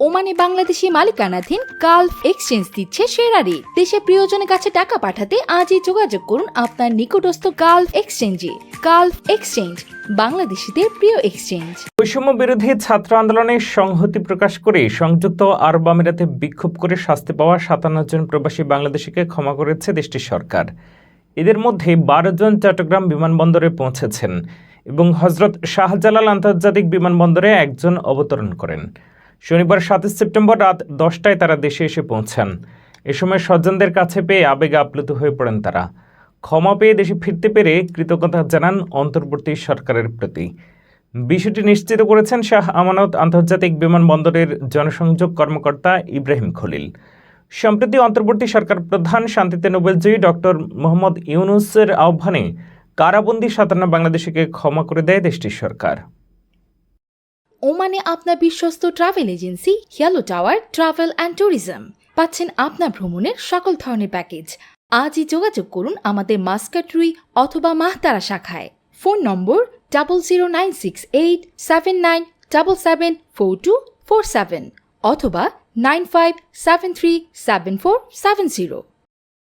ওমানে বাংলাদেশি মালিকানাধীন Gulf exchange দিচ্ছে সেরা রেট। দেশে প্রিয়জনের কাছে টাকা পাঠাতে আজই যোগাযোগ করুন আপনার নিকটস্থ গালফ এক্সচেঞ্জে। গালফ এক্সচেঞ্জ, বাংলাদেশিদের প্রিয় এক্সচেঞ্জ। বৈষম্য বিরোধী ছাত্র আন্দোলনে সংহতি প্রকাশ করে সংযুক্ত আরব আমিরাতে বিক্ষোভ করে শাস্তি পাওয়া 57 জন প্রবাসী বাংলাদেশিকে ক্ষমা করেছে দেশটির সরকার। এদের মধ্যে 12 জন চট্টগ্রাম বিমানবন্দরে পৌঁছেছেন এবং হজরত শাহজালাল আন্তর্জাতিক বিমানবন্দরে একজন অবতরণ করেন। শনিবার 27 সেপ্টেম্বর রাত 10টায় তারা দেশে এসে পৌঁছান। এ সময় স্বজনদের কাছে পেয়ে আবেগে আপ্লুত হয়ে পড়েন তারা। ক্ষমা পেয়ে দেশে ফিরতে পেরে কৃতজ্ঞতা জানান অন্তর্বর্তী সরকারের প্রতি। বিষয়টি নিশ্চিত করেছেন শাহ আমানত আন্তর্জাতিক বিমানবন্দরের জনসংযোগ কর্মকর্তা ইব্রাহিম খলিল। সম্প্রতি অন্তর্বর্তী সরকার প্রধান শান্তিতে নোবেলজয়ী ডক্টর মোহাম্মদ ইউনুসের আহ্বানে কারাবন্দী 57 বাংলাদেশিকে ক্ষমা করে দেয় দেশটির সরকার। ওমানে আপনার বিশ্বস্ত travel agency yellow tower travel and tourism পাচ্ছেন আপনার ভ্রমণের সকল ধরনের প্যাকেজ। আজই যোগাযোগ করুন আমাদের মাস্কাট রুই অথবা মাহতারা শাখায়। ফোন নম্বর 0096879774247 অথবা 95737470।